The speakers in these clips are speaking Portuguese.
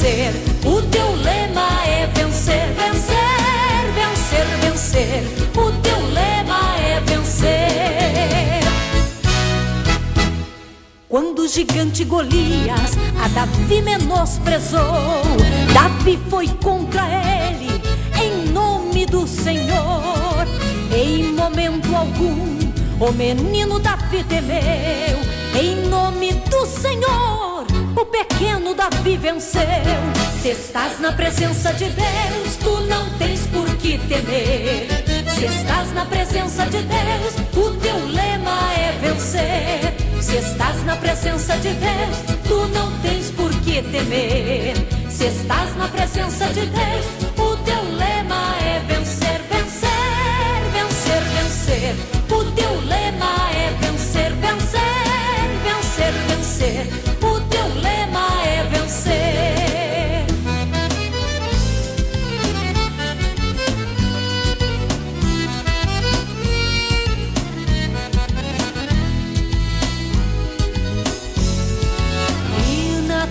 vencer. O teu lema é vencer, vencer, vencer, vencer. O teu lema é vencer. Quando o gigante Golias a Davi menosprezou, Davi foi contra ele em nome do Senhor. Em momento algum o menino Davi temeu. Em nome do Senhor o pequeno Davi venceu. Se estás na presença de Deus, tu não tens por que temer. Se estás na presença de Deus, o teu lema é vencer. Se estás na presença de Deus, tu não tens por que temer. Se estás na presença de Deus, o teu lema é vencer, vencer, vencer, vencer. O teu lema é vencer, vencer, vencer, vencer. O teu lema é vencer.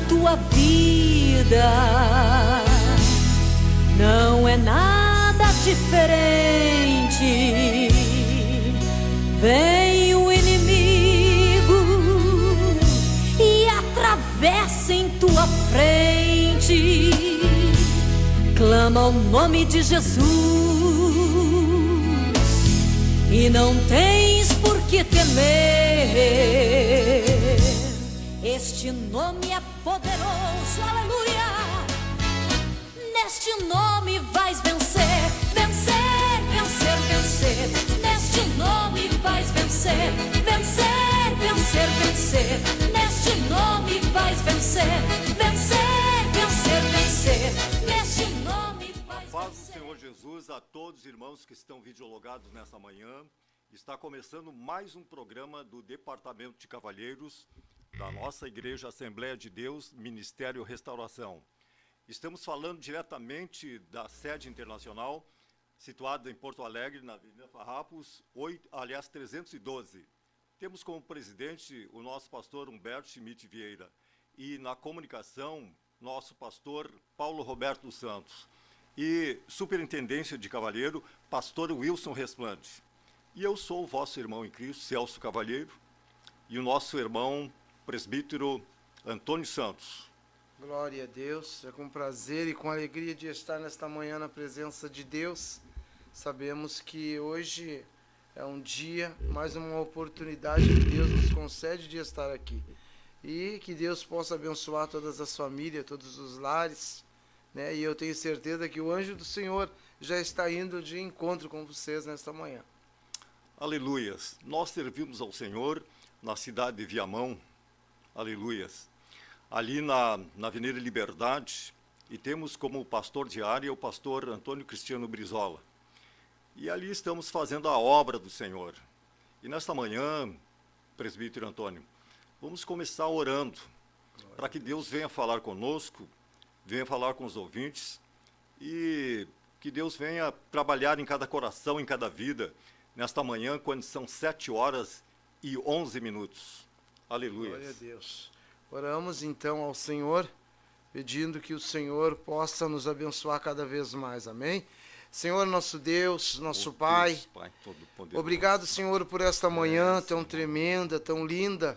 Tua vida não é nada diferente. Vem o inimigo e atravessa em tua frente. Clama o nome de Jesus e não tens por que temer. Este nome é poderoso, aleluia. Neste nome vais vencer, vencer, vencer, vencer. Neste nome vais vencer, vencer, vencer, vencer. Neste nome vais vencer, vencer, vencer, vencer. Neste nome vais vencer. Paz do Senhor Jesus a todos os irmãos que estão videologados nesta manhã. Está começando mais um programa do Departamento de Cavalheiros da nossa Igreja Assembleia de Deus, Ministério Restauração. Estamos falando diretamente da sede internacional, situada em Porto Alegre, na Avenida Farrapos, 312. Temos como presidente o nosso pastor Humberto Schmidt Vieira e na comunicação, nosso pastor Paulo Roberto Santos. E superintendência de Cavalheiro, pastor Wilson Resplante. E eu sou o vosso irmão em Cristo, Celso Cavalheiro, e o nosso irmão presbítero Antônio Santos. Glória a Deus, é com prazer e com alegria de estar nesta manhã na presença de Deus. Sabemos que hoje é um dia, mais uma oportunidade que Deus nos concede de estar aqui. E que Deus possa abençoar todas as famílias, todos os lares, né? E eu tenho certeza que o anjo do Senhor já está indo de encontro com vocês nesta manhã. Aleluias. Nós servimos ao Senhor na cidade de Viamão, aleluias, ali na Avenida Liberdade, e temos como pastor de área o pastor Antônio Cristiano Brizola. E ali estamos fazendo a obra do Senhor. E nesta manhã, presbítero Antônio, vamos começar orando, para que Deus venha falar conosco, venha falar com os ouvintes, e que Deus venha trabalhar em cada coração, em cada vida, nesta manhã, quando são 7h11. Aleluia. Glória a Deus. Oramos então ao Senhor, pedindo que o Senhor possa nos abençoar cada vez mais. Amém? Senhor, nosso Deus, nosso Pai, Deus, Pai obrigado, Senhor, por esta manhã tão tremenda, tão linda,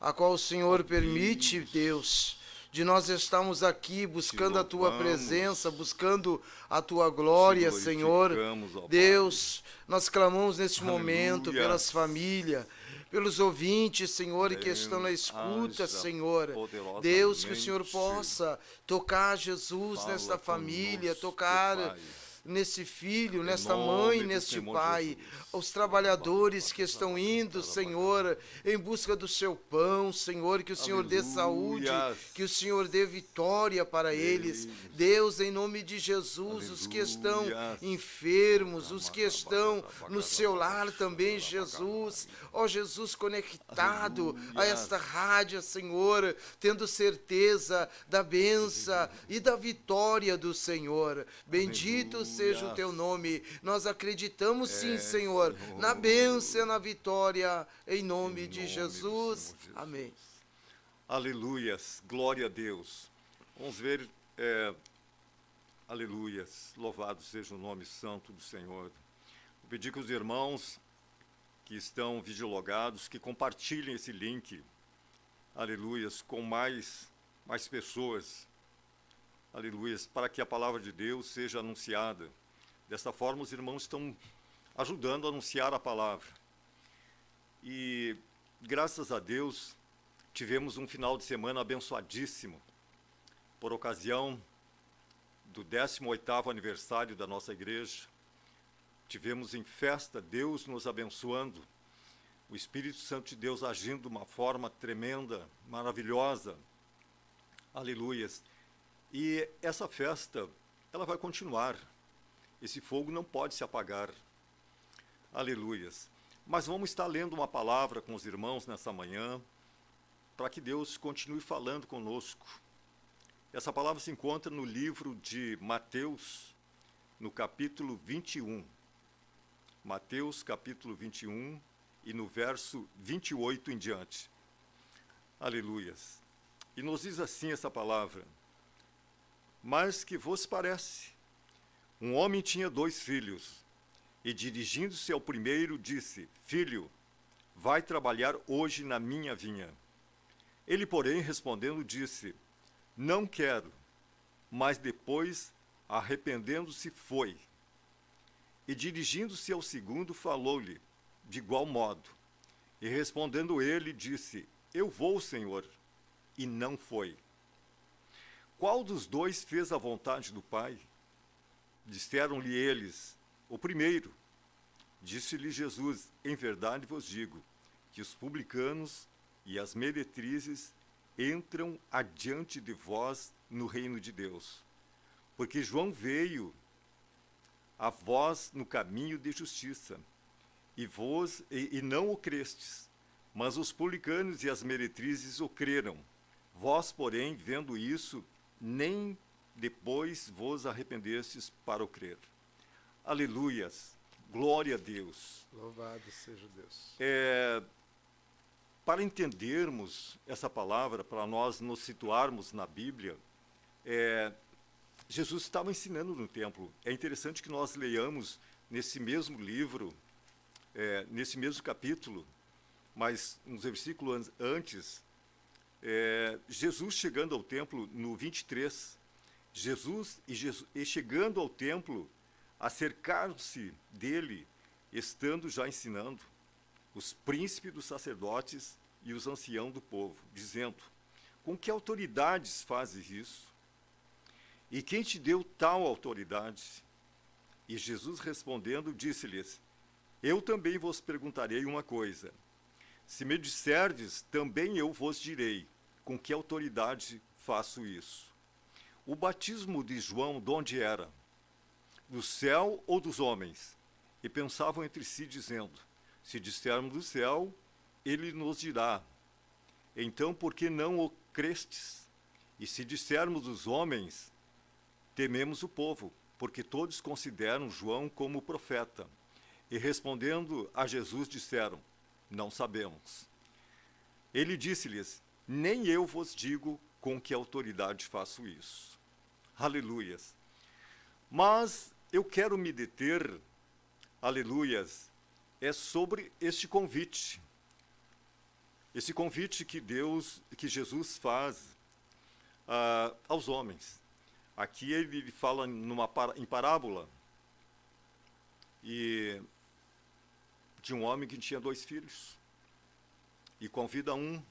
a qual o Senhor permite, Deus, de nós estarmos aqui buscando a Tua presença, buscando a Tua glória, Senhor. Deus, nós clamamos neste momento pelas famílias, pelos ouvintes, Senhor, que estão na escuta, Senhor. Deus, que o Senhor possa tocar Jesus nesta família, tocar nesse filho, nesta mãe, neste pai, os trabalhadores que estão indo, Senhor, em busca do seu pão, Senhor, que o Senhor dê saúde, que o Senhor dê vitória para eles. Deus, em nome de Jesus, os que estão enfermos, os que estão no seu lar também, Jesus, ó Jesus, conectado a esta rádio, Senhor, tendo certeza da bênção e da vitória do Senhor. Bendito seja o teu nome. Nós acreditamos sim, Senhor, na bênção, na vitória, em nome de Jesus. Amém. Aleluias, glória a Deus. Vamos ver Aleluias, louvado seja o nome santo do Senhor. Vou pedir que os irmãos que estão videologados, que compartilhem esse link, aleluias, com mais pessoas, aleluias, para que a palavra de Deus seja anunciada. Desta forma, os irmãos estão ajudando a anunciar a palavra. E, graças a Deus, tivemos um final de semana abençoadíssimo, por ocasião do 18º aniversário da nossa igreja. Tivemos em festa Deus nos abençoando, o Espírito Santo de Deus agindo de uma forma tremenda, maravilhosa, aleluias. E essa festa, ela vai continuar, esse fogo não pode se apagar, aleluias. Mas vamos estar lendo uma palavra com os irmãos nessa manhã, para que Deus continue falando conosco. Essa palavra se encontra no livro de Mateus, no capítulo 21. Mateus, capítulo 21, e no verso 28 em diante. Aleluias. E nos diz assim essa palavra: mas que vos parece? Um homem tinha 2 filhos, e dirigindo-se ao primeiro, disse: filho, vai trabalhar hoje na minha vinha. Ele, porém, respondendo, disse: não quero. Mas depois, arrependendo-se, foi. E dirigindo-se ao segundo, falou-lhe de igual modo. E respondendo ele, disse: eu vou, Senhor. E não foi. Qual dos 2 fez a vontade do Pai? Disseram-lhe eles: o primeiro. Disse-lhe Jesus: em verdade vos digo, que os publicanos e as meretrizes entram adiante de vós no reino de Deus. Porque João veio a vós no caminho de justiça, e não o crestes, mas os publicanos e as meretrizes o creram. Vós, porém, vendo isso, nem depois vos arrependestes para o crer. Aleluias, glória a Deus. Louvado seja Deus. Para entendermos essa palavra, para nós nos situarmos na Bíblia, Jesus estava ensinando no templo. É interessante que nós leiamos nesse mesmo livro, nesse mesmo capítulo, mas uns versículos antes, Jesus chegando ao templo no 23, Jesus chegando ao templo, acercaram-se dele, estando já ensinando, os príncipes dos sacerdotes e os anciãos do povo, dizendo: com que autoridades fazes isso? E quem te deu tal autoridade? E Jesus respondendo, disse-lhes: eu também vos perguntarei uma coisa. Se me disserdes, também eu vos direi, com que autoridade faço isso. O batismo de João, de onde era? Do céu ou dos homens? E pensavam entre si, dizendo: se dissermos do céu, ele nos dirá: então por que não o crestes? E se dissermos dos homens, tememos o povo, porque todos consideram João como profeta. E respondendo a Jesus, disseram: não sabemos. Ele disse-lhes: nem eu vos digo com que autoridade faço isso. Aleluias. Mas eu quero me deter, aleluias, sobre este convite. Esse convite que Jesus faz aos homens. Aqui ele fala em parábola de um homem que tinha 2 filhos. E convida um,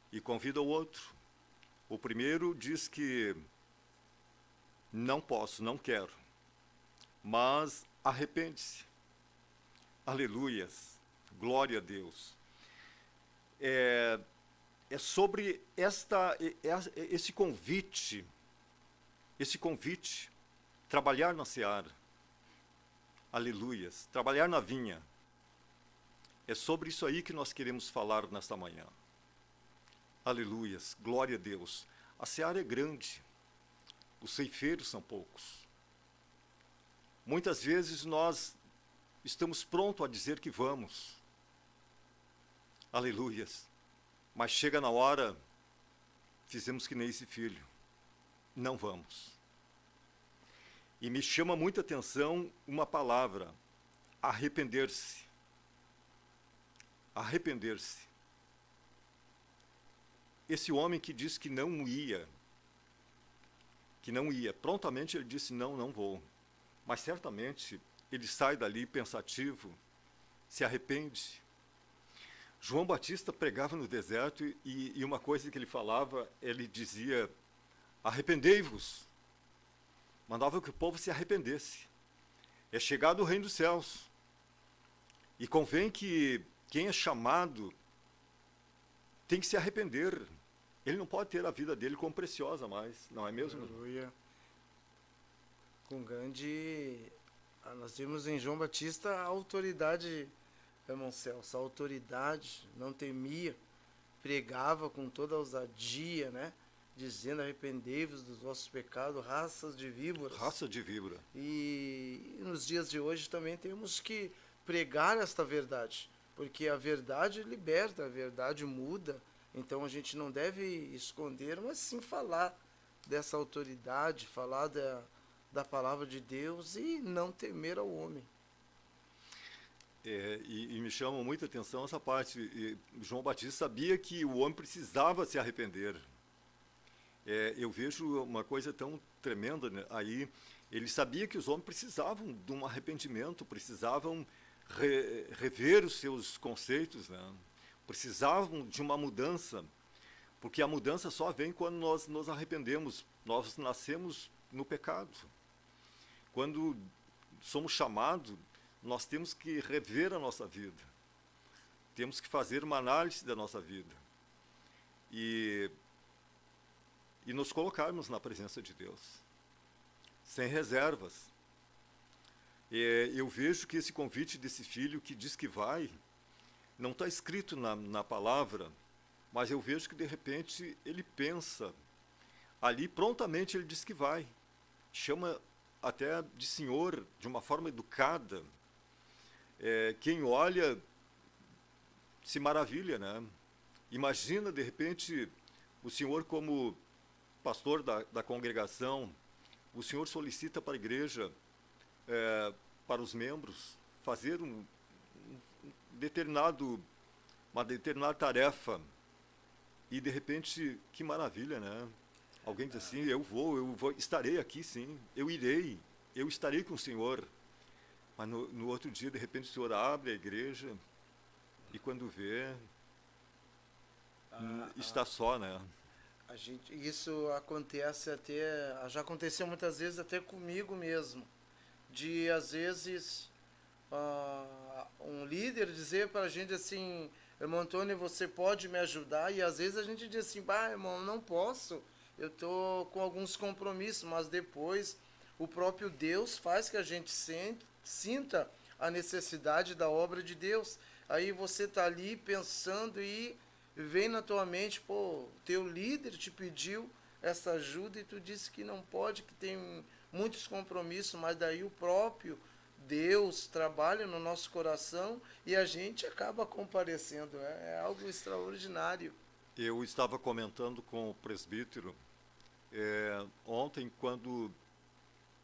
e convida o outro. O primeiro diz que não posso, não quero, mas arrepende-se. Aleluias, glória a Deus. É sobre esse convite, trabalhar na seara. Aleluias, trabalhar na vinha. É sobre isso aí que nós queremos falar nesta manhã. Aleluias, glória a Deus. A seara é grande, os ceifeiros são poucos. Muitas vezes nós estamos prontos a dizer que vamos. Aleluias. Mas chega na hora, fizemos que nem esse filho. não vamos. E me chama muita atenção uma palavra, arrepender-se. Arrepender-se. Esse homem que disse que não ia, prontamente ele disse, não vou. Mas certamente ele sai dali pensativo, se arrepende. João Batista pregava no deserto e uma coisa que ele falava, ele dizia, arrependei-vos. Mandava que o povo se arrependesse. É chegado o reino dos céus. E convém que quem é chamado tem que se arrepender. Ele não pode ter a vida dele como preciosa mais, não é mesmo? Aleluia. Com grande... Nós temos em João Batista a autoridade, irmão Celso, a autoridade, não temia, pregava com toda a ousadia, né? Dizendo, arrependei-vos dos vossos pecados, raças de víboras. Raça de víbora. E nos dias de hoje também temos que pregar esta verdade, porque a verdade liberta, a verdade muda. Então a gente não deve esconder, mas sim falar dessa autoridade, falar da palavra de Deus e não temer ao homem. E me chama muita atenção essa parte. João Batista sabia que o homem precisava se arrepender. Eu vejo uma coisa tão tremenda, né? Aí. Ele sabia que os homens precisavam de um arrependimento, precisavam rever os seus conceitos, né? Precisavam de uma mudança, porque a mudança só vem quando nós nos arrependemos. Nós nascemos no pecado. Quando somos chamados, nós temos que rever a nossa vida. Temos que fazer uma análise da nossa vida. E nos colocarmos na presença de Deus, sem reservas. Eu vejo que esse convite desse filho que diz que vai, não está escrito na palavra, mas eu vejo que de repente ele pensa, ali prontamente ele diz que vai, chama até de senhor, de uma forma educada. Quem olha se maravilha, né? Imagina de repente o senhor como pastor da congregação, o senhor solicita para a igreja, para os membros, fazer uma determinada tarefa, e de repente, que maravilha, né? Alguém diz assim, eu vou, estarei aqui sim, eu estarei com o senhor. Mas no outro dia, de repente, o senhor abre a igreja, e quando vê, está só, né? Isso acontece já aconteceu muitas vezes até comigo mesmo, de às vezes um líder dizer para a gente assim, irmão Antônio, você pode me ajudar? E às vezes a gente diz assim, irmão, não posso, eu estou com alguns compromissos, mas depois o próprio Deus faz que a gente sinta a necessidade da obra de Deus. Aí você está ali pensando e vem na tua mente, teu líder te pediu essa ajuda e tu disse que não pode, que tem muitos compromissos, mas daí o próprio Deus trabalha no nosso coração e a gente acaba comparecendo. É algo extraordinário. Eu estava comentando com o presbítero ontem, quando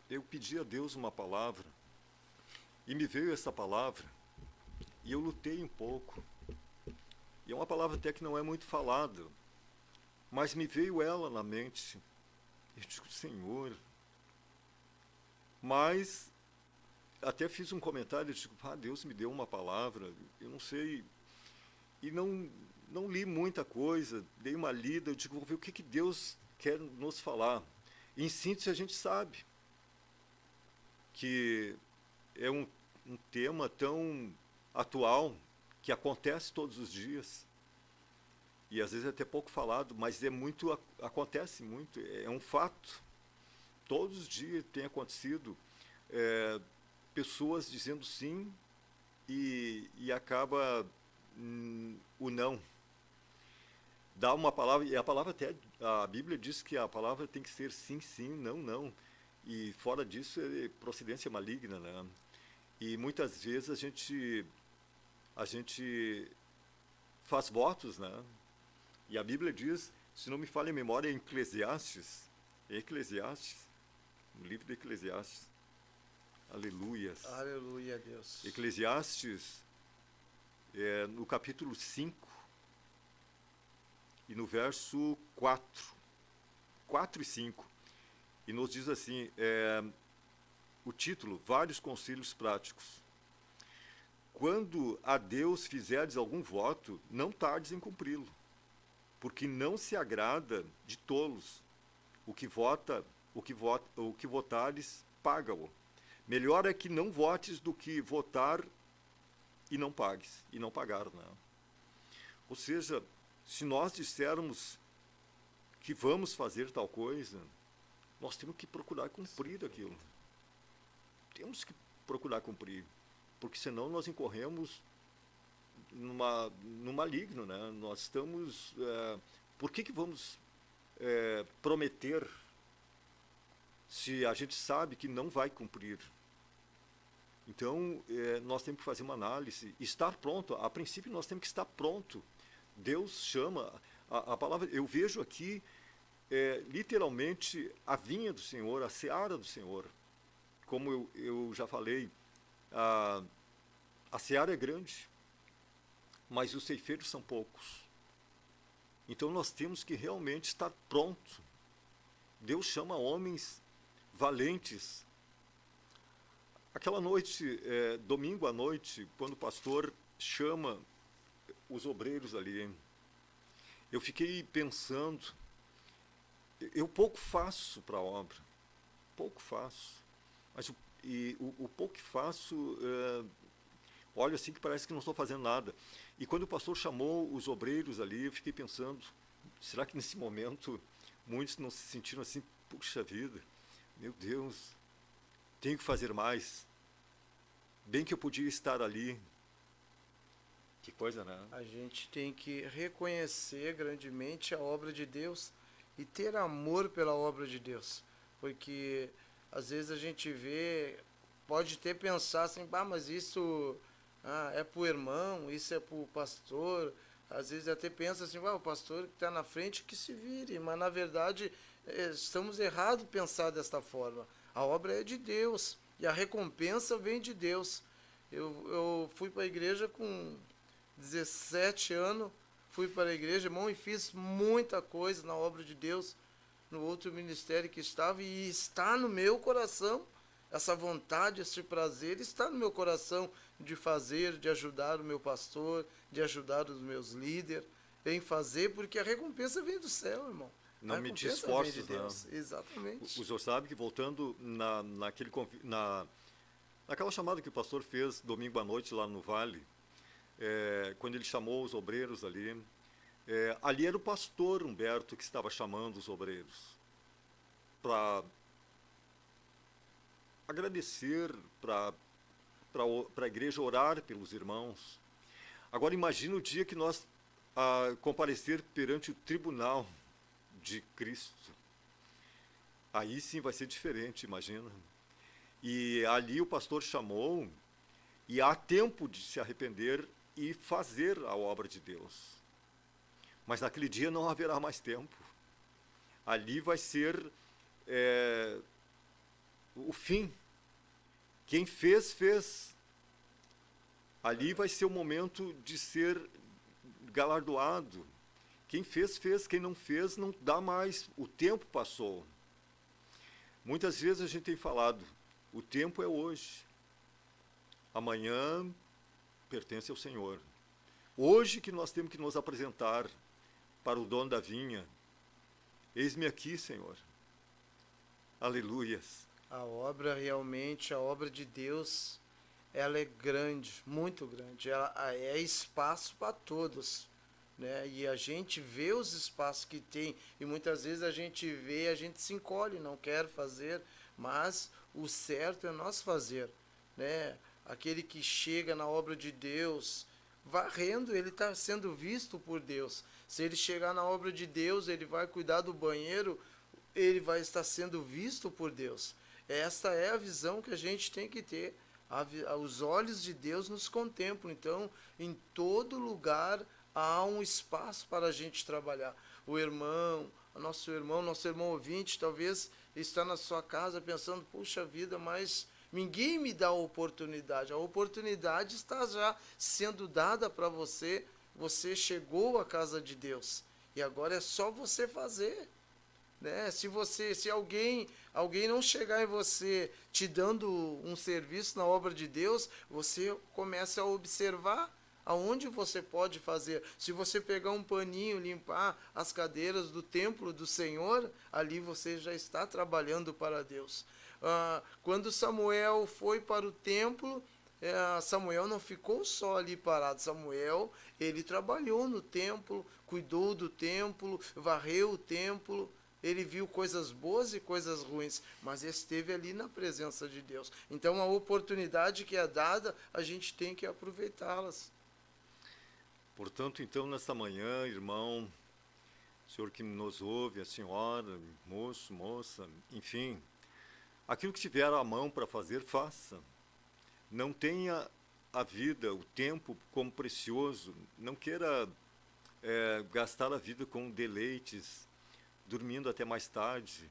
eu pedi a Deus uma palavra, e me veio essa palavra, e eu lutei um pouco. E é uma palavra até que não é muito falada, mas me veio ela na mente. Eu digo, Senhor, mas até fiz um comentário, eu digo, Deus me deu uma palavra, eu não sei, e não li muita coisa, dei uma lida, eu digo, vou ver o que Deus quer nos falar. Em síntese, a gente sabe que é um tema tão atual, que acontece todos os dias, e às vezes é até pouco falado, mas acontece muito, é um fato. Todos os dias tem acontecido pessoas dizendo sim e acaba o não. Dá uma palavra, e a palavra até, a Bíblia diz que a palavra tem que ser sim, sim, não, não. E fora disso é procedência maligna, né? E muitas vezes a gente faz votos, né? E a Bíblia diz, se não me falha a memória, em Eclesiastes, Eclesiastes, no livro de Eclesiastes. Aleluias. Aleluia, Deus. Eclesiastes, no capítulo 5 e no verso 4 e 5, e nos diz assim, o título, Vários Conselhos Práticos. Quando a Deus fizerdes algum voto, não tardes em cumpri-lo, porque não se agrada de tolos. O que votares, paga-o. Melhor é que não votes do que votar e não pagues, e não pagar, né? Ou seja, se nós dissermos que vamos fazer tal coisa, nós temos que procurar cumprir aquilo. Temos que procurar cumprir, porque senão nós incorremos no maligno, né? Nós estamos... por que vamos prometer se a gente sabe que não vai cumprir? Então, nós temos que fazer uma análise, estar pronto. A princípio, nós temos que estar pronto. Deus chama, a palavra, eu vejo aqui, literalmente, a vinha do Senhor, a seara do Senhor. Como eu já falei, a seara é grande, mas os ceifeiros são poucos. Então, nós temos que realmente estar pronto. Deus chama homens valentes. Aquela noite, domingo à noite, quando o pastor chama os obreiros ali, eu fiquei pensando, eu pouco faço para a obra, pouco faço, mas o pouco que faço, olha assim que parece que não estou fazendo nada. E quando o pastor chamou os obreiros ali, eu fiquei pensando, será que nesse momento muitos não se sentiram assim, puxa vida, meu Deus, tenho que fazer mais. Bem que eu podia estar ali. Que coisa, né? A gente tem que reconhecer grandemente a obra de Deus e ter amor pela obra de Deus. Porque às vezes a gente vê, pode até pensar assim, mas isso é para o irmão, isso é para o pastor. Às vezes até pensa assim, o pastor que está na frente que se vire. Mas na verdade estamos errados em pensar desta forma. A obra é de Deus e a recompensa vem de Deus. Eu fui para a igreja com 17 anos, fui para a igreja, irmão, e fiz muita coisa na obra de Deus, no outro ministério que estava, e está no meu coração, essa vontade, esse prazer, está no meu coração de fazer, de ajudar o meu pastor, de ajudar os meus líderes, em fazer, porque a recompensa vem do céu, irmão. Não me te esforços, de Deus. Exatamente. O senhor sabe que voltando naquela chamada que o pastor fez domingo à noite lá no Vale, quando ele chamou os obreiros ali, ali era o pastor Humberto que estava chamando os obreiros para agradecer, para a igreja orar pelos irmãos. Agora imagina o dia que nós comparecer perante o tribunal de Cristo. Aí sim vai ser diferente, imagina. E ali o pastor chamou, e há tempo de se arrepender e fazer a obra de Deus. Mas naquele dia não haverá mais tempo. Ali vai ser o fim. Quem fez, fez. Ali vai ser o momento de ser galardoado. Quem fez, fez. Quem não fez, não dá mais. O tempo passou. Muitas vezes a gente tem falado, o tempo é hoje. Amanhã pertence ao Senhor. Hoje que nós temos que nos apresentar para o dono da vinha. Eis-me aqui, Senhor. Aleluias. A obra realmente, a obra de Deus, ela é grande, muito grande. Ela é espaço para todos, né? E a gente vê os espaços que tem, e muitas vezes a gente vê, a gente se encolhe, não quer fazer, mas o certo é nós fazer, né? Aquele que chega na obra de Deus, varrendo, ele está sendo visto por Deus. Se ele chegar na obra de Deus, ele vai cuidar do banheiro, ele vai estar sendo visto por Deus. Esta é a visão que a gente tem que ter. Os olhos de Deus nos contemplam. Então, em todo lugar há um espaço para a gente trabalhar. O irmão, nosso irmão ouvinte, talvez está na sua casa pensando, puxa vida, mas ninguém me dá a oportunidade. A oportunidade está já sendo dada para você. Você chegou à casa de Deus e agora é só você fazer, né? Se alguém não chegar em você te dando um serviço na obra de Deus, você começa a observar aonde você pode fazer. Se você pegar um paninho, limpar as cadeiras do templo do Senhor, ali você já está trabalhando para Deus. Quando Samuel foi para o templo, Samuel não ficou só ali parado. Samuel, ele trabalhou no templo, cuidou do templo, varreu o templo. Ele viu coisas boas e coisas ruins, mas esteve ali na presença de Deus. Então, a oportunidade que é dada, a gente tem que aproveitá-las. Portanto, então, nesta manhã, irmão, senhor que nos ouve, a senhora, moço, moça, enfim, aquilo que tiver à mão para fazer, faça. Não tenha a vida, o tempo como precioso. Não queira gastar a vida com deleites, dormindo até mais tarde.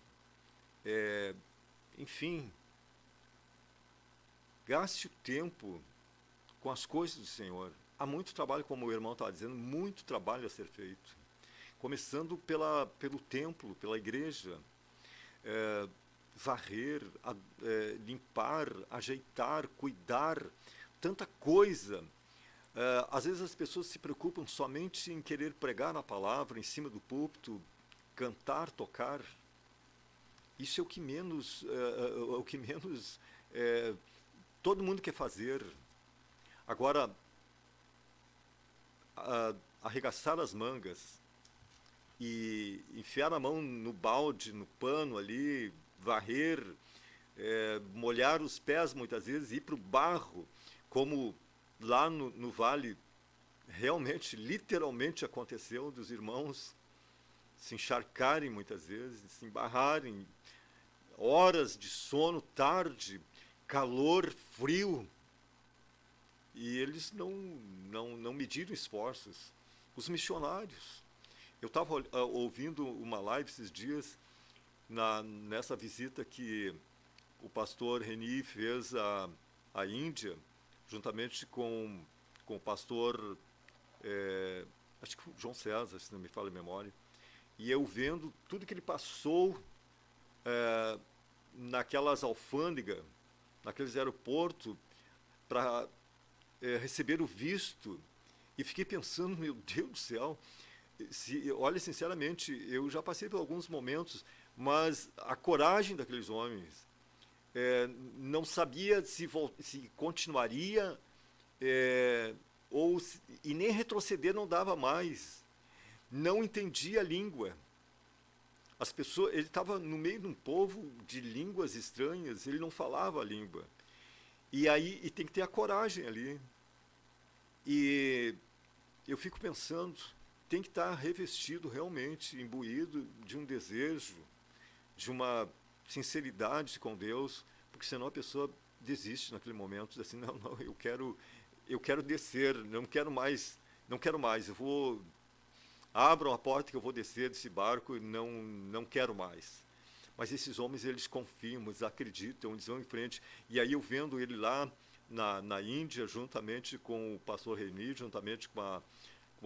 Enfim, gaste o tempo com as coisas do Senhor. Há muito trabalho, como o irmão estava dizendo, muito trabalho a ser feito. Começando pelo templo, pela igreja. Varrer, limpar, ajeitar, cuidar, tanta coisa. Às vezes as pessoas se preocupam somente em querer pregar a palavra em cima do púlpito, cantar, tocar. Isso é o que menos, todo mundo quer fazer. Agora, arregaçar as mangas e enfiar a mão no balde, no pano ali, varrer, molhar os pés muitas vezes, ir para o barro, como lá no vale realmente, literalmente aconteceu, dos irmãos se encharcarem muitas vezes, se embarrarem, horas de sono, tarde, calor, frio, e eles não mediram esforços. Os missionários. Eu estava ouvindo uma live esses dias, nessa visita que o pastor Reni fez à Índia, juntamente com o pastor, acho que o João César, se não me falha a memória, e eu vendo tudo que ele passou naquelas alfândegas, naqueles aeroportos, para receber o visto, e fiquei pensando, meu Deus do céu, olha, sinceramente, eu já passei por alguns momentos, mas a coragem daqueles homens, não sabia se continuaria, e nem retroceder não dava mais. Não entendia a língua. As pessoas, ele estava no meio de um povo de línguas estranhas, ele não falava a língua. E tem que ter a coragem ali. E eu fico pensando, tem que estar revestido realmente, imbuído de um desejo, de uma sinceridade com Deus, porque senão a pessoa desiste naquele momento, diz assim, não, eu quero descer, não quero mais, abram a porta que eu vou descer desse barco, não quero mais. Mas esses homens, eles confiam, eles acreditam, eles vão em frente. E aí eu vendo ele lá na Índia, juntamente com o pastor Reni, juntamente com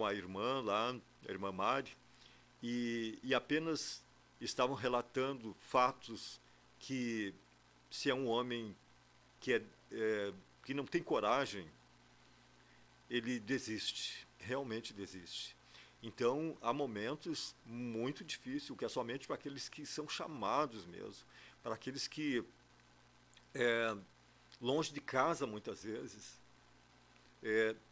a irmã lá, a irmã Mari, e apenas estavam relatando fatos que, se é um homem que não tem coragem, ele desiste, realmente desiste. Então, há momentos muito difíceis, que é somente para aqueles que são chamados mesmo, para aqueles que, longe de casa muitas vezes,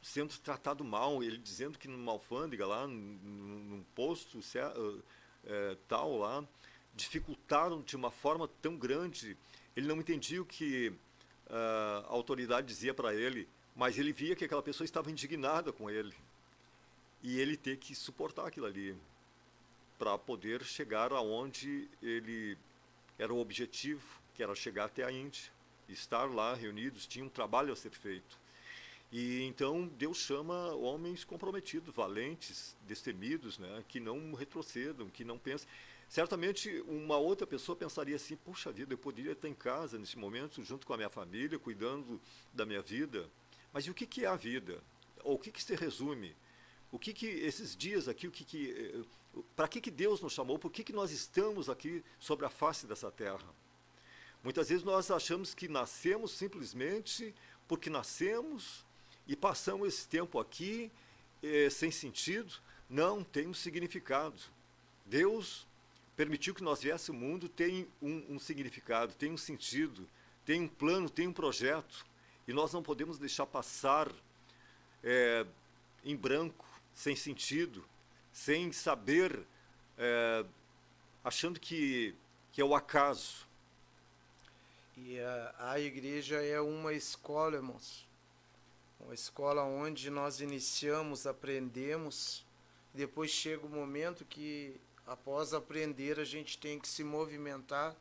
sendo tratado mal, ele dizendo que numa alfândega lá, num posto tal lá, dificultaram de uma forma tão grande, ele não entendia o que a autoridade dizia para ele, mas ele via que aquela pessoa estava indignada com ele. E ele ter que suportar aquilo ali para poder chegar aonde ele era o objetivo, que era chegar até a Índia, estar lá reunidos, tinha um trabalho a ser feito. E então Deus chama homens comprometidos, valentes, destemidos, né, que não retrocedam, que não pensem. Certamente uma outra pessoa pensaria assim, puxa vida, eu poderia estar em casa nesse momento, junto com a minha família, cuidando da minha vida. Mas e o que é a vida? Ou o que se resume? O que esses dias aqui, para que Deus nos chamou? Por que nós estamos aqui sobre a face dessa terra? Muitas vezes nós achamos que nascemos simplesmente porque nascemos e passamos esse tempo aqui sem sentido. Não, tem um significado. Deus permitiu que nós viéssemos ao mundo, tem um significado, tem um sentido, tem um plano, tem um projeto. E nós não podemos deixar passar em branco, sem sentido, sem saber, achando que é o acaso. E a igreja é uma escola, irmãos. Uma escola onde nós iniciamos, aprendemos, e depois chega o momento que, após aprender, a gente tem que se movimentar.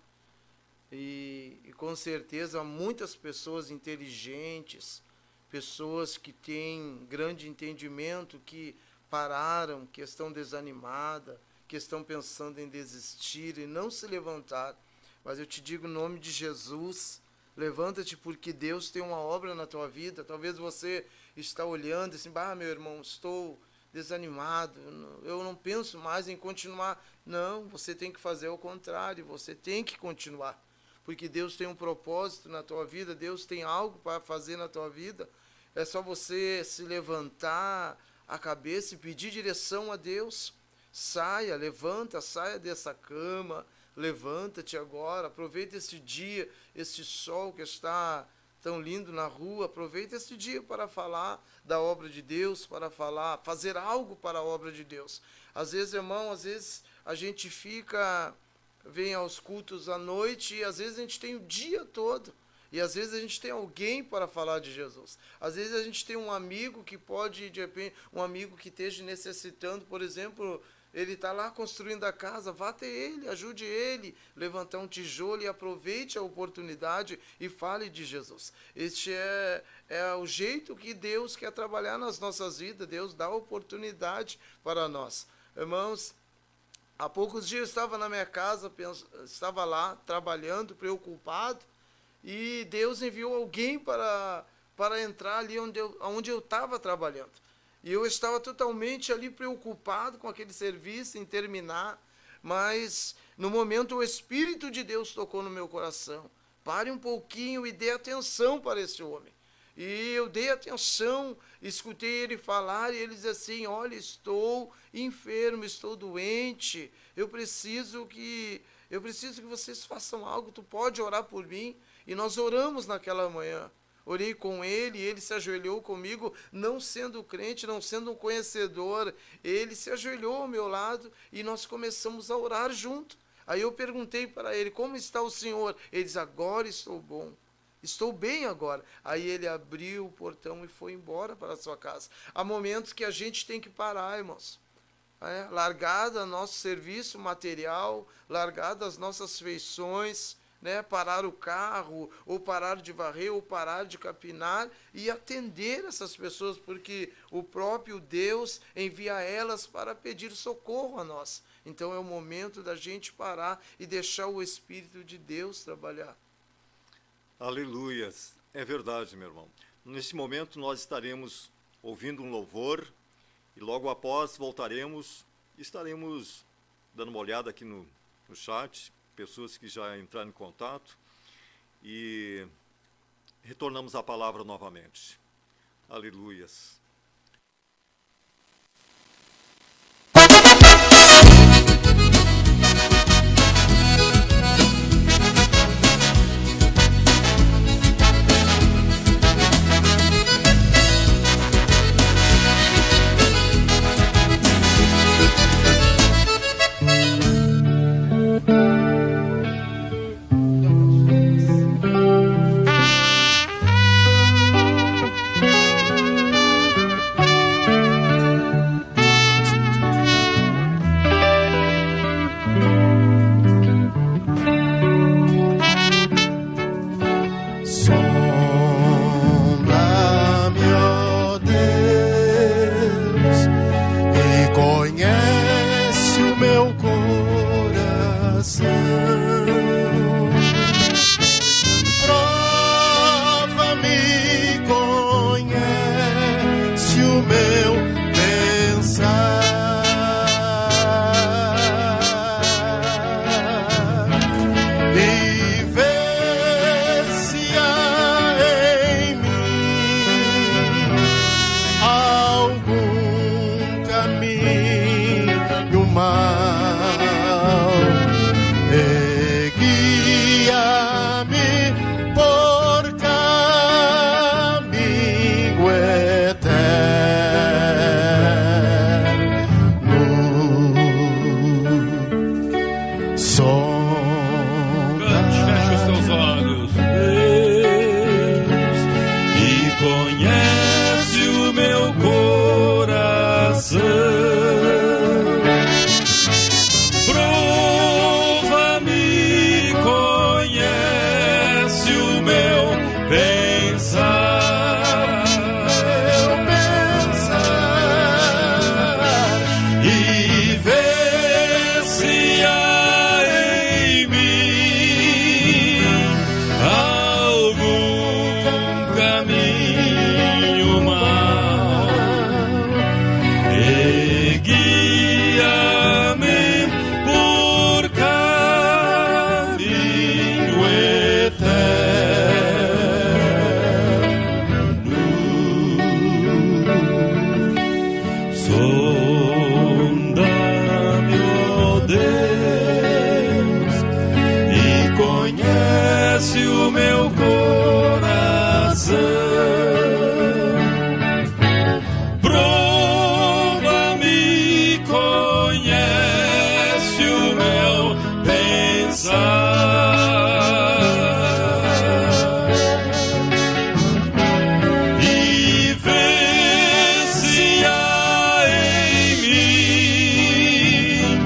E com certeza muitas pessoas inteligentes, pessoas que têm grande entendimento, que pararam, que estão desanimadas, que estão pensando em desistir e não se levantar. Mas eu te digo, em nome de Jesus, levanta-te, porque Deus tem uma obra na tua vida. Talvez você está olhando assim, meu irmão, estou desanimado, eu não penso mais em continuar. Não, você tem que fazer o contrário, você tem que continuar. Porque Deus tem um propósito na tua vida, Deus tem algo para fazer na tua vida. É só você se levantar a cabeça e pedir direção a Deus. Saia, levanta, saia dessa cama, levanta-te agora, aproveita este dia, este sol que está tão lindo na rua, aproveita este dia para falar da obra de Deus, para fazer algo para a obra de Deus. Às vezes, irmão, a gente vem aos cultos à noite e às vezes a gente tem o dia todo. E às vezes a gente tem alguém para falar de Jesus. Às vezes a gente tem um amigo que pode, de repente, um amigo que esteja necessitando, por exemplo, ele está lá construindo a casa, vá até ele, ajude ele, levantar um tijolo e aproveite a oportunidade e fale de Jesus. Este é o jeito que Deus quer trabalhar nas nossas vidas. Deus dá oportunidade para nós. Irmãos, há poucos dias eu estava na minha casa, estava lá trabalhando, preocupado, e Deus enviou alguém para entrar ali onde eu estava trabalhando. E eu estava totalmente ali preocupado com aquele serviço, em terminar, mas no momento o Espírito de Deus tocou no meu coração. Pare um pouquinho e dê atenção para esse homem. E eu dei atenção, escutei ele falar, e ele diz assim, olha, estou enfermo, estou doente, eu preciso que vocês façam algo, tu pode orar por mim? E nós oramos naquela manhã. Orei com ele, ele se ajoelhou comigo, não sendo crente, não sendo um conhecedor, ele se ajoelhou ao meu lado e nós começamos a orar junto. Aí eu perguntei para ele, como está o senhor? Ele diz, agora estou bom, estou bem agora. Aí ele abriu o portão e foi embora para a sua casa. Há momentos que a gente tem que parar, irmãos. Largada nosso serviço material, largada as nossas feições, parar o carro, ou parar de varrer, ou parar de capinar e atender essas pessoas, porque o próprio Deus envia elas para pedir socorro a nós. Então é o momento da gente parar e deixar o Espírito de Deus trabalhar. Aleluias, é verdade, meu irmão. Nesse momento nós estaremos ouvindo um louvor e logo após estaremos dando uma olhada aqui no chat, pessoas que já entraram em contato, e retornamos à palavra novamente. Aleluias. conhece o meu coração. Prova-me, conhece o meu pensar. E vê se há em mim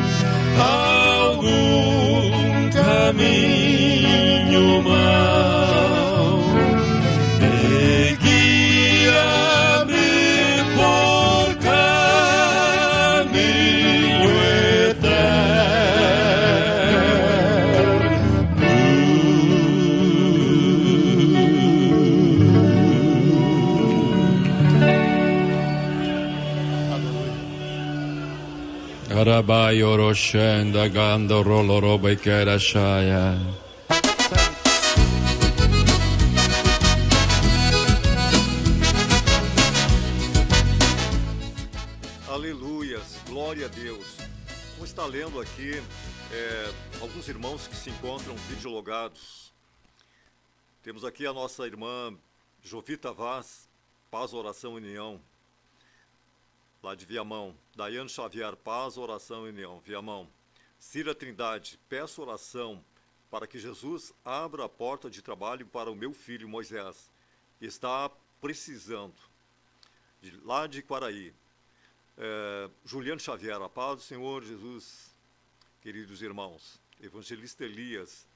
algum caminho mau, e guia-me por caminho eterno. Arabai oroshenda gando rolo roba ikerashaya. Aleluias, glória a Deus. Como está lendo aqui, alguns irmãos que se encontram videologados. Temos aqui a nossa irmã Jovita Vaz, Paz, Oração e União, lá de Viamão. Daiane Xavier, Paz, Oração e União, Viamão. Cira Trindade, peço oração para que Jesus abra a porta de trabalho para o meu filho Moisés. Está precisando. Lá de Quaraí. Juliano Xavier, a paz do Senhor Jesus, queridos irmãos. Evangelista Elias,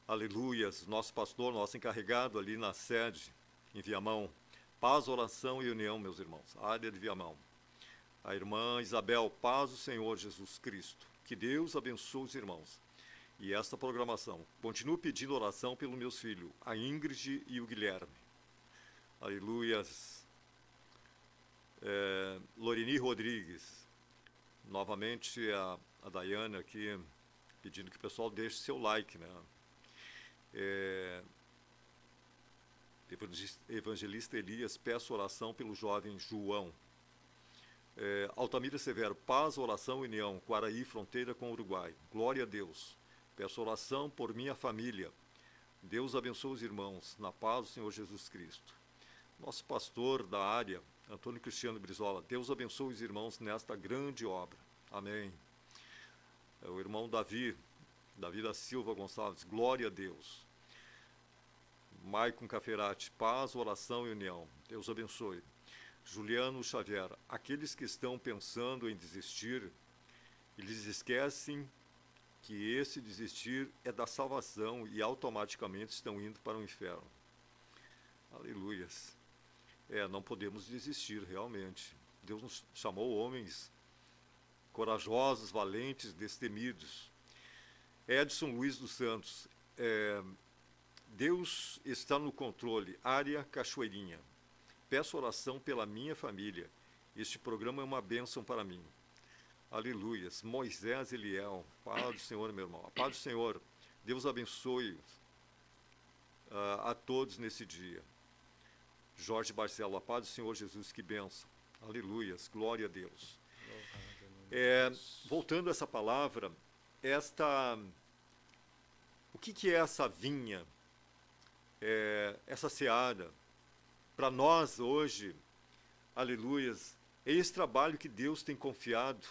aleluias, nosso pastor, nosso encarregado ali na sede, em Viamão. Paz, oração e união, meus irmãos, área de Viamão. A irmã Isabel, paz do Senhor Jesus Cristo. Que Deus abençoe os irmãos. E esta programação. Continuo pedindo oração pelos meus filhos, a Ingrid e o Guilherme. Aleluias. Lorini Rodrigues. Novamente a Daiane aqui, pedindo que o pessoal deixe seu like, né? Evangelista Elias, peço oração pelo jovem João. Altamira Severo, paz, oração e união, Quaraí, fronteira com o Uruguai. Glória a Deus. Peço oração por minha família. Deus abençoe os irmãos, na paz do Senhor Jesus Cristo. Nosso pastor da área, Antônio Cristiano Brizola, Deus abençoe os irmãos nesta grande obra. Amém. O irmão Davi da Silva Gonçalves, glória a Deus. Maicon Caferati, paz, oração e união. Deus abençoe. Juliano Xavier, aqueles que estão pensando em desistir, eles esquecem que esse desistir é da salvação e automaticamente estão indo para o inferno. Aleluias. Não podemos desistir, realmente. Deus nos chamou homens corajosos, valentes, destemidos. Edson Luiz dos Santos, Deus está no controle, área Cachoeirinha. Peço oração pela minha família. Este programa é uma bênção para mim. Aleluias. Moisés Eliel, paz do Senhor, meu irmão. A paz do Senhor. Deus abençoe a todos nesse dia. Jorge Barcelo, a paz do Senhor Jesus, que bênção. Aleluias, glória a Deus. Voltando a essa palavra, o que é essa vinha, essa seara? Para nós hoje, aleluias, é esse trabalho que Deus tem confiado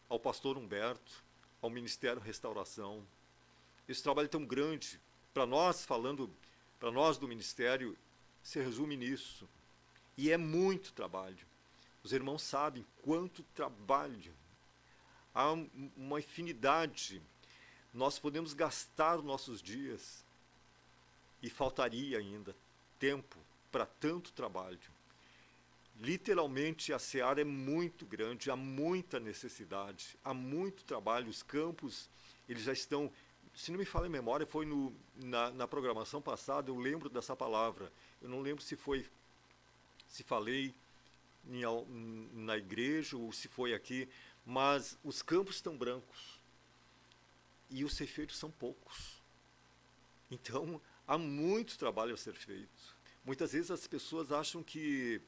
ao pastor Humberto, ao Ministério Restauração. Esse trabalho tão grande, para nós, falando, para nós do Ministério, se resume nisso. E é muito trabalho. Os irmãos sabem quanto trabalho. Há uma infinidade. Nós podemos gastar nossos dias e faltaria ainda tempo para tanto trabalho. Literalmente, a seara é muito grande, há muita necessidade, há muito trabalho. Os campos, eles já estão... Se não me falha a memória, foi na programação passada, eu lembro dessa palavra. Eu não lembro se falei na igreja ou se foi aqui, mas os campos estão brancos e os ceifeiros são poucos. Então, há muito trabalho a ser feito. Muitas vezes as pessoas acham que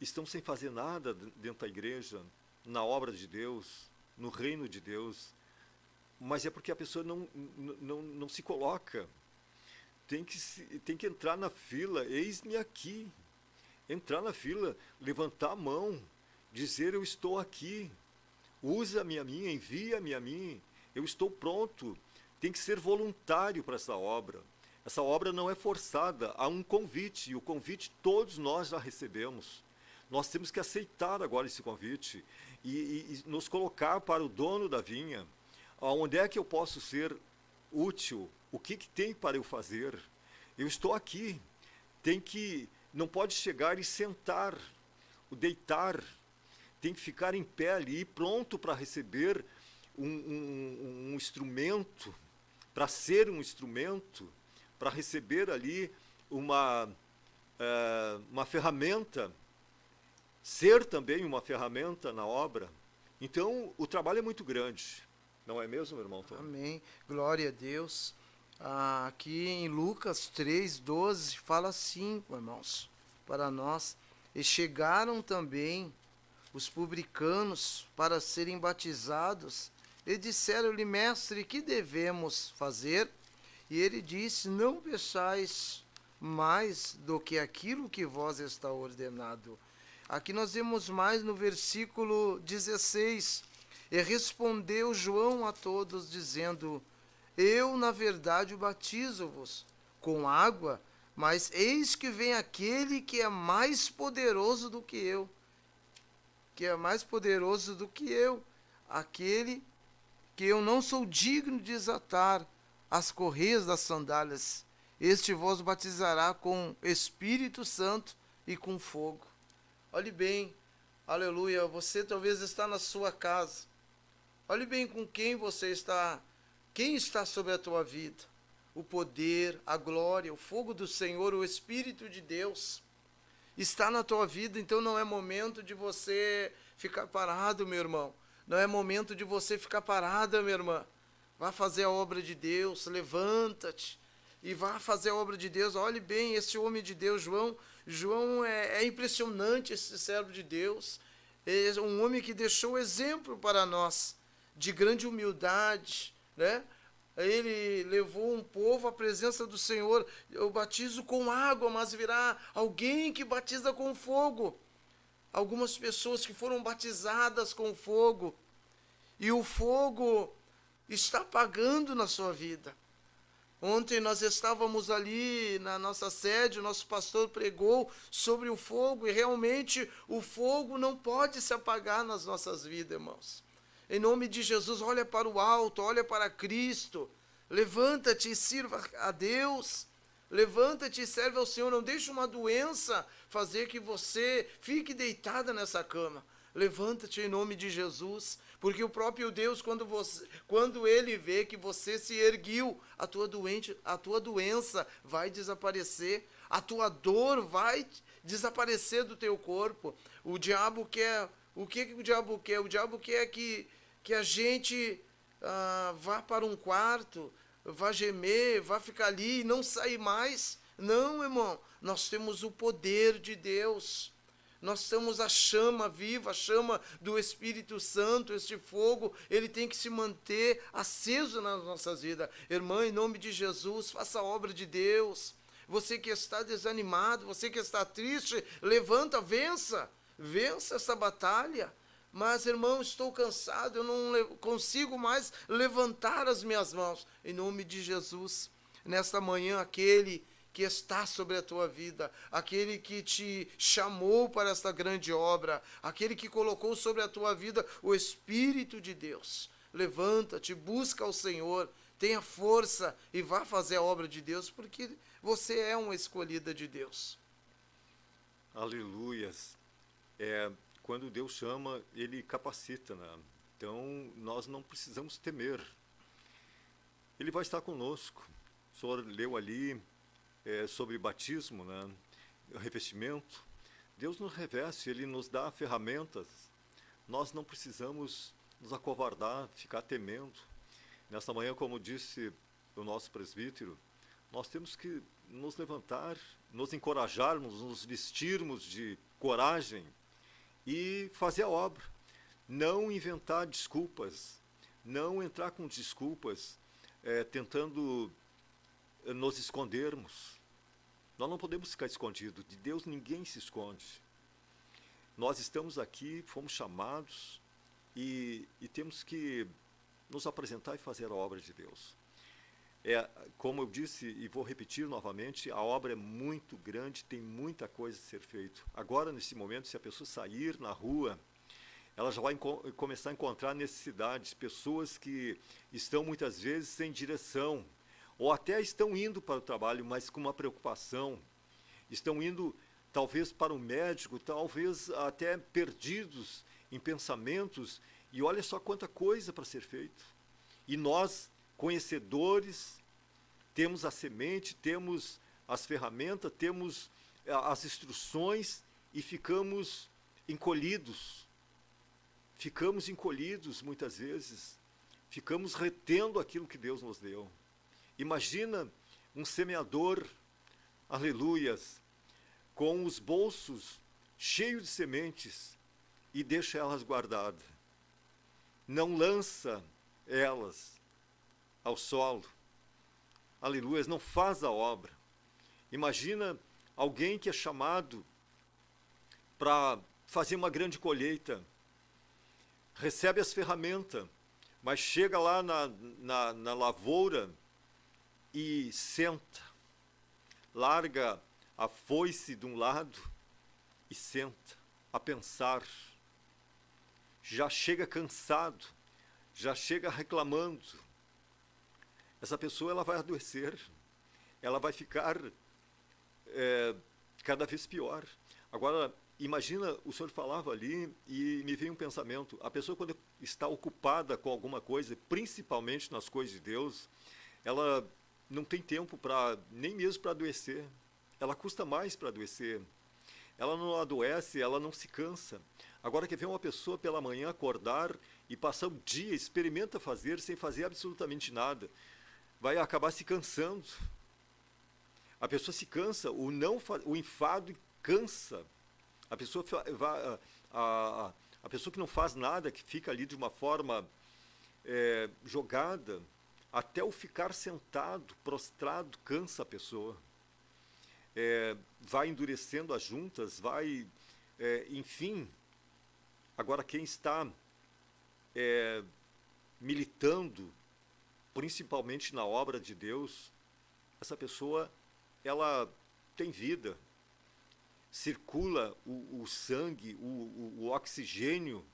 estão sem fazer nada dentro da igreja, na obra de Deus, no reino de Deus, mas é porque a pessoa não se coloca. tem que entrar na fila, eis-me aqui. Entrar na fila, levantar a mão, dizer eu estou aqui, usa-me a mim, envia-me a mim, eu estou pronto. Tem que ser voluntário para essa obra. Essa obra não é forçada, há um convite, e o convite todos nós já recebemos. Nós temos que aceitar agora esse convite e nos colocar para o dono da vinha. Onde é que eu posso ser útil? O que tem para eu fazer? Eu estou aqui. Não pode chegar e sentar, o deitar. Tem que ficar em pé ali, pronto para receber um instrumento, para ser um instrumento, para receber ali uma ferramenta, ser também uma ferramenta na obra. Então, o trabalho é muito grande. Não é mesmo, meu irmão? Amém. Glória a Deus. Aqui em Lucas 3:12 fala assim, irmãos, para nós. E chegaram também os publicanos para serem batizados e disseram-lhe, mestre, que devemos fazer? E ele disse, não peçais mais do que aquilo que vos está ordenado. Aqui nós vemos mais no versículo 16. E respondeu João a todos, dizendo, eu, na verdade, batizo-vos com água, mas eis que vem aquele que é mais poderoso do que eu. Que é mais poderoso do que eu. Aquele que eu não sou digno de desatar as correias das sandálias. Este vos batizará com Espírito Santo e com fogo. Olhe bem, aleluia, você talvez está na sua casa. Olhe bem com quem você está, quem está sobre a tua vida. O poder, a glória, o fogo do Senhor, o Espírito de Deus está na tua vida. Então não é momento de você ficar parado, meu irmão. Não é momento de você ficar parada, minha irmã. Vá fazer a obra de Deus, levanta-te e vá fazer a obra de Deus. Olhe bem, esse homem de Deus, João é impressionante, esse servo de Deus. É um homem que deixou exemplo para nós, de grande humildade, né? Ele levou um povo à presença do Senhor. Eu batizo com água, mas virá alguém que batiza com fogo. Algumas pessoas que foram batizadas com fogo, e o fogo está apagando na sua vida. Ontem nós estávamos ali na nossa sede, o nosso pastor pregou sobre o fogo, e realmente o fogo não pode se apagar nas nossas vidas, irmãos. Em nome de Jesus, olha para o alto, olha para Cristo, levanta-te e sirva a Deus, levanta-te e serve ao Senhor, não deixe uma doença fazer que você fique deitada nessa cama. Levanta-te em nome de Jesus, porque o próprio Deus, quando Ele vê que você se erguiu, a tua doença vai desaparecer, a tua dor vai desaparecer do teu corpo. O diabo quer, o que o diabo quer? O diabo quer que a gente vá para um quarto, vá gemer, vá ficar ali e não sair mais. Não, irmão, nós temos o poder de Deus. Nós temos a chama viva, a chama do Espírito Santo. Este fogo, ele tem que se manter aceso nas nossas vidas. Irmã, em nome de Jesus, faça a obra de Deus. Você que está desanimado, você que está triste, levanta, vença essa batalha. Mas, irmão, estou cansado, eu não consigo mais levantar as minhas mãos. Em nome de Jesus, nesta manhã, aquele que está sobre a tua vida, aquele que te chamou para esta grande obra, aquele que colocou sobre a tua vida o Espírito de Deus. Levanta-te, busca o Senhor, tenha força e vá fazer a obra de Deus, porque você é uma escolhida de Deus. Aleluias. Quando Deus chama, Ele capacita, né? Então, nós não precisamos temer. Ele vai estar conosco. O Senhor leu ali sobre batismo, né? O revestimento. Deus nos reveste, Ele nos dá ferramentas. Nós não precisamos nos acovardar, ficar temendo. Nesta manhã, como disse o nosso presbítero, nós temos que nos levantar, nos encorajarmos, nos vestirmos de coragem e fazer a obra. Não inventar desculpas, não entrar com desculpas, tentando nos escondermos. Nós não podemos ficar escondidos. De Deus ninguém se esconde. Nós estamos aqui, fomos chamados e temos que nos apresentar e fazer a obra de Deus. Como eu disse e vou repetir novamente, a obra é muito grande, tem muita coisa a ser feita. Agora, nesse momento, se a pessoa sair na rua, ela já vai começar a encontrar necessidades, pessoas que estão muitas vezes sem direção, ou até estão indo para o trabalho, mas com uma preocupação, estão indo talvez para o médico, talvez até perdidos em pensamentos, e olha só quanta coisa para ser feita. E nós, conhecedores, temos a semente, temos as ferramentas, temos as instruções e ficamos encolhidos. Ficamos encolhidos muitas vezes, ficamos retendo aquilo que Deus nos deu. Imagina um semeador, aleluias, com os bolsos cheios de sementes e deixa elas guardadas. Não lança elas ao solo. Aleluias, não faz a obra. Imagina alguém que é chamado para fazer uma grande colheita, recebe as ferramentas, mas chega lá na lavoura e senta, larga a foice de um lado e senta a pensar. Já chega cansado, já chega reclamando. Essa pessoa ela vai adoecer, ela vai ficar cada vez pior. Agora, imagina, o senhor falava ali e me veio um pensamento. A pessoa, quando está ocupada com alguma coisa, principalmente nas coisas de Deus, ela não tem tempo nem mesmo para adoecer. Ela custa mais para adoecer. Ela não adoece, ela não se cansa. Agora, quer ver uma pessoa pela manhã acordar e passar o dia, experimenta fazer sem fazer absolutamente nada, vai acabar se cansando. A pessoa se cansa, o enfado cansa. A pessoa que não faz nada, que fica ali de uma forma jogada, até o ficar sentado, prostrado, cansa a pessoa. Vai endurecendo as juntas, enfim. Agora, quem está militando, principalmente na obra de Deus, essa pessoa, ela tem vida, circula o sangue, o oxigênio,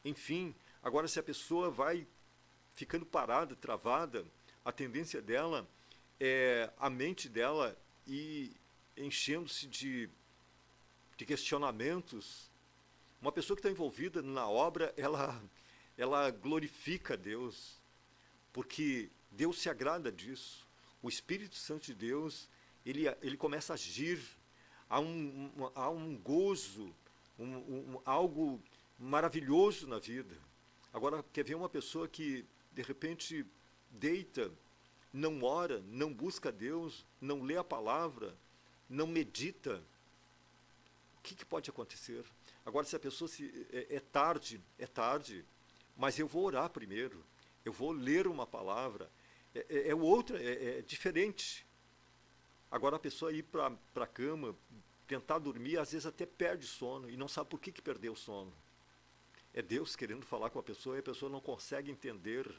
enfim. Agora, se a pessoa vai ficando parada, travada, a tendência dela a mente dela ir enchendo-se de questionamentos. Uma pessoa que está envolvida na obra, ela glorifica a Deus, porque Deus se agrada disso. O Espírito Santo de Deus, ele começa a agir. Há um gozo, algo maravilhoso na vida. Agora, quer ver uma pessoa que, de repente, deita, não ora, não busca Deus, não lê a palavra, não medita? O que pode acontecer? Agora, se a pessoa é tarde, mas eu vou orar primeiro, eu vou ler uma palavra, é diferente. Agora, a pessoa ir para a cama, tentar dormir, às vezes até perde sono e não sabe por que perdeu o sono. É Deus querendo falar com a pessoa e a pessoa não consegue entender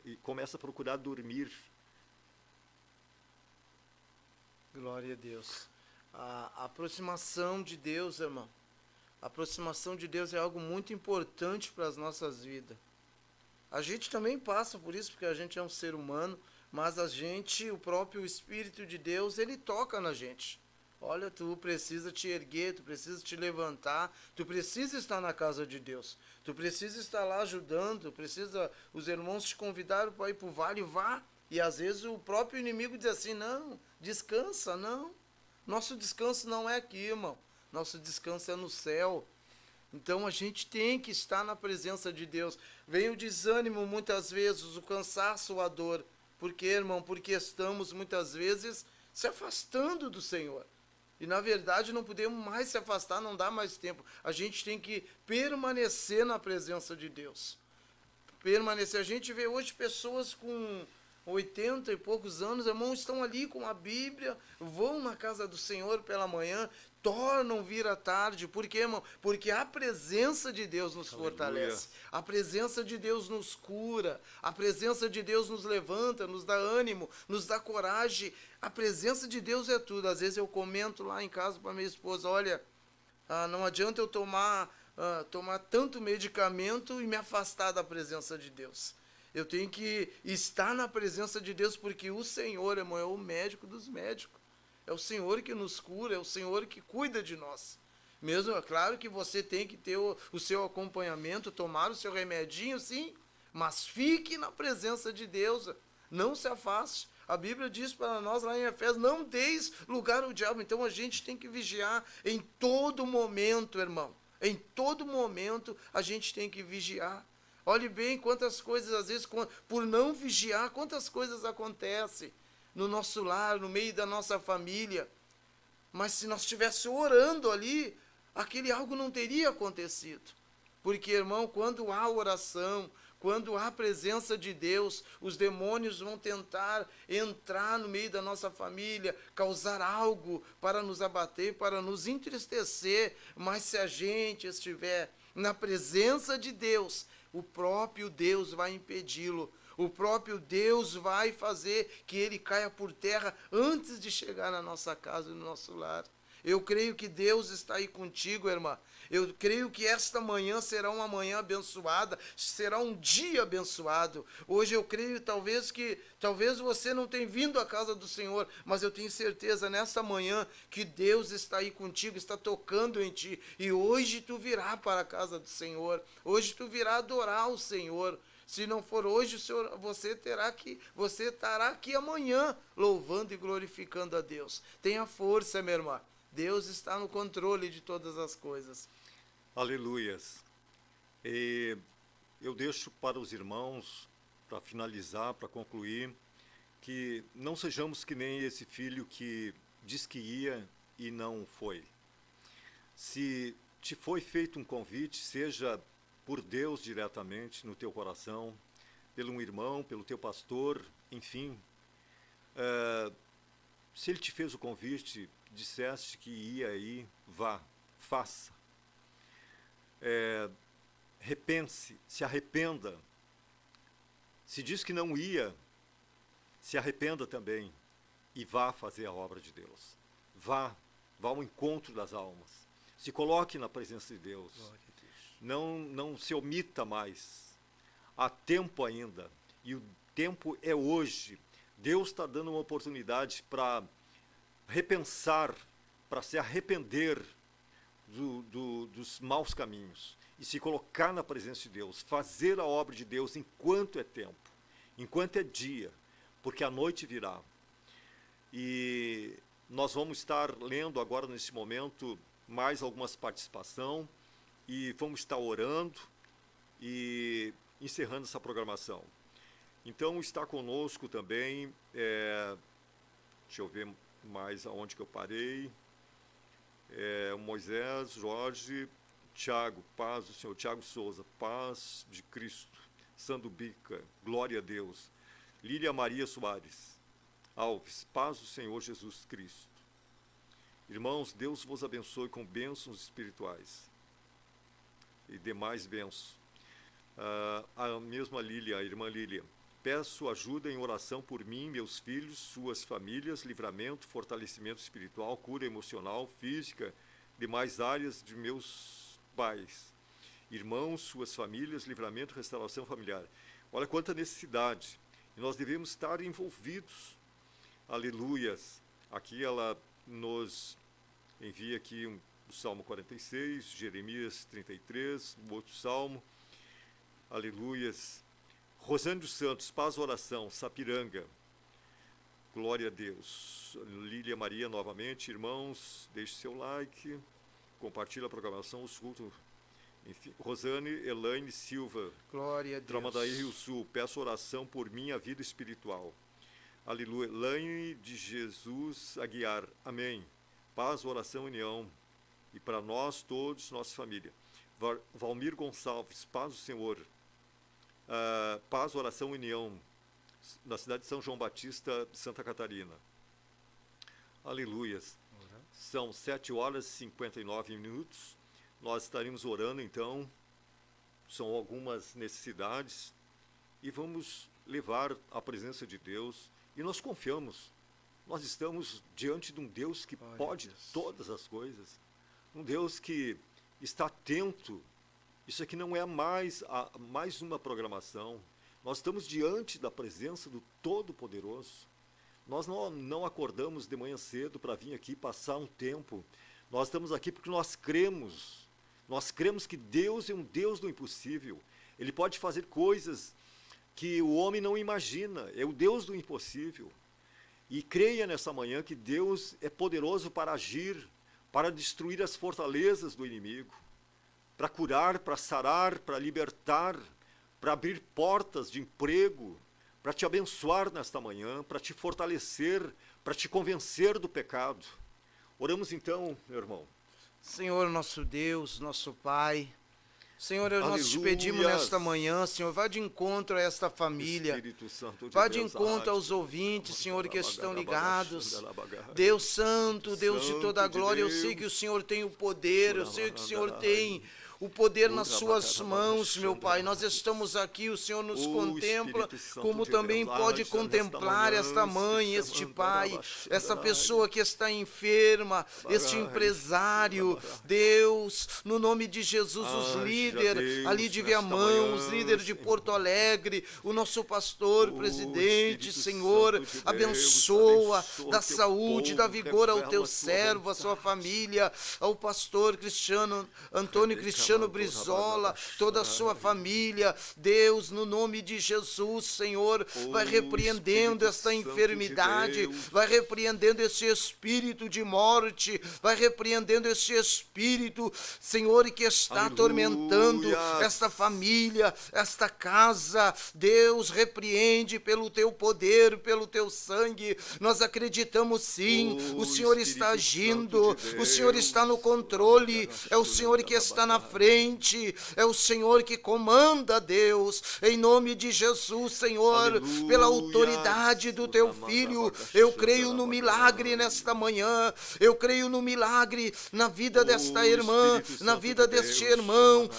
e começa a procurar dormir. Glória a Deus. A aproximação de Deus, irmão, a aproximação de Deus é algo muito importante para as nossas vidas. A gente também passa por isso, porque a gente é um ser humano, mas o próprio Espírito de Deus, ele toca na gente. Olha, tu precisa te erguer, tu precisa te levantar, tu precisa estar na casa de Deus, tu precisa estar lá ajudando, os irmãos te convidaram para ir para o vale, vá. E às vezes o próprio inimigo diz assim, não, descansa, não. Nosso descanso não é aqui, irmão. Nosso descanso é no céu. Então a gente tem que estar na presença de Deus. Vem o desânimo muitas vezes, o cansaço, a dor. Por quê, irmão? Porque estamos muitas vezes se afastando do Senhor. E na verdade não podemos mais se afastar, não dá mais tempo. A gente tem que permanecer na presença de Deus. Permanecer. A gente vê hoje pessoas com 80 e poucos anos, irmãos, estão ali com a Bíblia, vão na casa do Senhor pela manhã, tornam vir à tarde. Por quê, irmão? Porque a presença de Deus nos fortalece, a presença de Deus nos cura, a presença de Deus nos levanta, nos dá ânimo, nos dá coragem. A presença de Deus é tudo. Às vezes eu comento lá em casa para minha esposa, olha, não adianta eu tomar tanto medicamento e me afastar da presença de Deus. Eu tenho que estar na presença de Deus, porque o Senhor, irmão, é o médico dos médicos. É o Senhor que nos cura, é o Senhor que cuida de nós. Mesmo, é claro que você tem que ter o seu acompanhamento, tomar o seu remedinho, sim, mas fique na presença de Deus, não se afaste. A Bíblia diz para nós lá em Efésios, não deis lugar ao diabo. Então a gente tem que vigiar em todo momento, irmão. Em todo momento a gente tem que vigiar. Olhe bem quantas coisas, às vezes, por não vigiar, quantas coisas acontecem no nosso lar, no meio da nossa família. Mas se nós estivéssemos orando ali, aquele algo não teria acontecido. Porque, irmão, quando há oração, quando há presença de Deus, os demônios vão tentar entrar no meio da nossa família, causar algo para nos abater, para nos entristecer. Mas se a gente estiver na presença de Deus, o próprio Deus vai impedi-lo. O próprio Deus vai fazer que ele caia por terra antes de chegar na nossa casa e no nosso lar. Eu creio que Deus está aí contigo, irmã. Eu creio que esta manhã será uma manhã abençoada, será um dia abençoado. Hoje eu creio talvez você não tenha vindo à casa do Senhor, mas eu tenho certeza nesta manhã que Deus está aí contigo, está tocando em ti. E hoje tu virá para a casa do Senhor, hoje tu virá adorar o Senhor. Se não for hoje, Senhor, você estará aqui amanhã, louvando e glorificando a Deus. Tenha força, minha irmã. Deus está no controle de todas as coisas. Aleluias. E eu deixo para os irmãos, para finalizar, para concluir, que não sejamos que nem esse filho que diz que ia e não foi. Se te foi feito um convite, seja por Deus diretamente no teu coração, pelo um irmão, pelo teu pastor, enfim, se ele te fez o convite, disseste que ia aí, vá, faça. Repense, se arrependa. Se diz que não ia, se arrependa também e vá fazer a obra de Deus. Vá ao encontro das almas. Se coloque na presença de Deus. Não se omita mais. Há tempo ainda, e o tempo é hoje. Deus está dando uma oportunidade para repensar, para se arrepender dos maus caminhos e se colocar na presença de Deus, fazer a obra de Deus enquanto é tempo, enquanto é dia, porque a noite virá. E nós vamos estar lendo agora nesse momento mais algumas participações e vamos estar orando e encerrando essa programação. Então está conosco também, deixa eu ver mais aonde que eu parei, Moisés, Jorge, Tiago, paz do Senhor, Tiago Souza, paz de Cristo, Sandubica, glória a Deus, Lília Maria Soares, Alves, paz do Senhor Jesus Cristo. Irmãos, Deus vos abençoe com bênçãos espirituais e demais bênçãos. A mesma Lília, a irmã Lília, peço ajuda em oração por mim, meus filhos, suas famílias, livramento, fortalecimento espiritual, cura emocional, física, demais áreas de meus pais. Irmãos, suas famílias, livramento, restauração familiar. Olha quanta necessidade. E nós devemos estar envolvidos. Aleluias. Aqui ela nos envia aqui o Salmo 46, Jeremias 33, o outro Salmo. Aleluias. Rosane dos Santos, paz, oração, Sapiranga. Glória a Deus. Lília Maria novamente, irmãos, deixe seu like, compartilhe a programação, os cultos. Enfim, Rosane Elaine Silva. Glória a Deus. Tramandaí, Rio Sul, peço oração por minha vida espiritual. Aleluia. Elaine de Jesus Aguiar. Amém. Paz, oração, união. E para nós todos, nossa família. Valmir Gonçalves, paz do Senhor. Paz, oração, união. na cidade de São João Batista, Santa Catarina. Aleluias. São 7h59. Nós estaremos orando, então. São algumas necessidades. E vamos levar a presença de Deus. E nós confiamos. Nós estamos diante de um Deus que pode todas as coisas. Um Deus que está atento. Isso aqui não é mais uma programação. Nós estamos diante da presença do Todo-Poderoso. Nós não acordamos de manhã cedo para vir aqui passar um tempo. Nós estamos aqui porque nós cremos. Nós cremos que Deus é um Deus do impossível. Ele pode fazer coisas que o homem não imagina. É o Deus do impossível. E creia nessa manhã que Deus é poderoso para agir, para destruir as fortalezas do inimigo, para curar, para sarar, para libertar, para abrir portas de emprego, para te abençoar nesta manhã, para te fortalecer, para te convencer do pecado. Oramos então, meu irmão. Senhor, nosso Deus, nosso Pai, Senhor, nós Aleluias. te pedimos nesta manhã, Senhor, vá de encontro a esta família, Espírito Santo de vá de Deus, encontro aos ouvintes, Senhor, que estão ligados. Deus Santo, Deus de toda a glória, eu sei que o Senhor tem o poder, eu sei que o Senhor tem o poder nas suas mãos, meu Pai. Nós estamos aqui, o Senhor nos contempla, como também pode contemplar esta mãe, este pai, essa pessoa que está enferma, este empresário. Deus, no nome de Jesus, os líderes ali de Viamão, os líderes de Porto Alegre, o nosso pastor, presidente, Senhor, abençoa, dá saúde, dá vigor ao teu servo, à sua família, ao pastor Antônio Cristiano Brizola, toda a sua família. Deus, no nome de Jesus, Senhor, vai repreendendo esta enfermidade, vai repreendendo esse espírito de morte, vai repreendendo esse espírito, Senhor, que está atormentando esta família, esta casa. Deus, repreende pelo teu poder, pelo teu sangue. Nós acreditamos sim, o Senhor está agindo, o Senhor está no controle, é o Senhor que está na frente, é o Senhor que comanda, Deus, em nome de Jesus, Senhor. Aleluia. Pela autoridade do teu Filho, eu creio no milagre nesta manhã, eu creio no milagre na vida desta irmã, na vida deste irmão.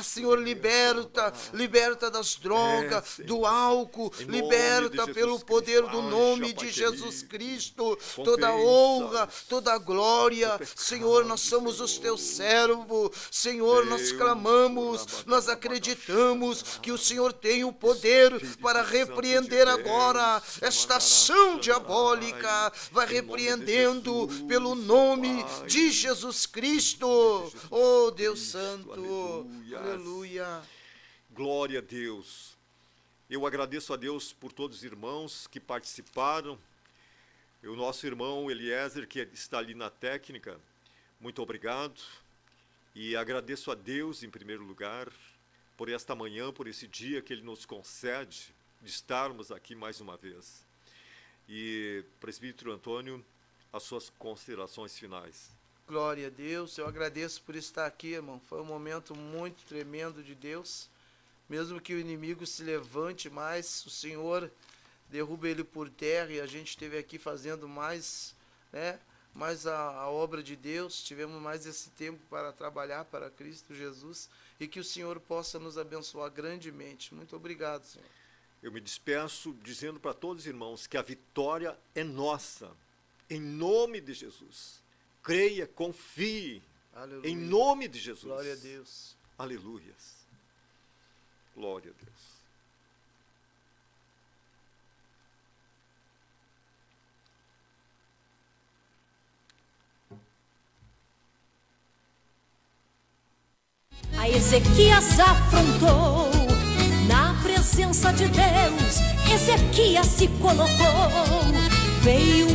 Senhor, liberta das drogas, do álcool, liberta pelo poder do nome de Jesus Cristo, toda a honra, toda a glória. Senhor, nós somos os teus servos, Senhor, nós clamamos, nós acreditamos que o Senhor tem o poder para repreender agora esta ação diabólica. Vai repreendendo pelo nome de Jesus Cristo. Oh, Deus Santo, aleluia. Glória a Deus. Eu agradeço a Deus por todos os irmãos que participaram. O nosso irmão Eliezer, que está ali na técnica, muito obrigado. E agradeço a Deus, em primeiro lugar, por esta manhã, por esse dia que Ele nos concede de estarmos aqui mais uma vez. E, presbítero Antônio, as suas considerações finais. Glória a Deus, eu agradeço por estar aqui, irmão. Foi um momento muito tremendo de Deus. Mesmo que o inimigo se levante mais, o Senhor derruba ele por terra, e a gente esteve aqui fazendo mais, mais a obra de Deus, tivemos mais esse tempo para trabalhar para Cristo Jesus, e que o Senhor possa nos abençoar grandemente. Muito obrigado, Senhor. Eu me despeço dizendo para todos os irmãos que a vitória é nossa, em nome de Jesus. Creia, confie, aleluia. Em nome de Jesus. Glória a Deus. Aleluias. Glória a Deus. A Ezequias afrontou, na presença de Deus, Ezequias se colocou, veio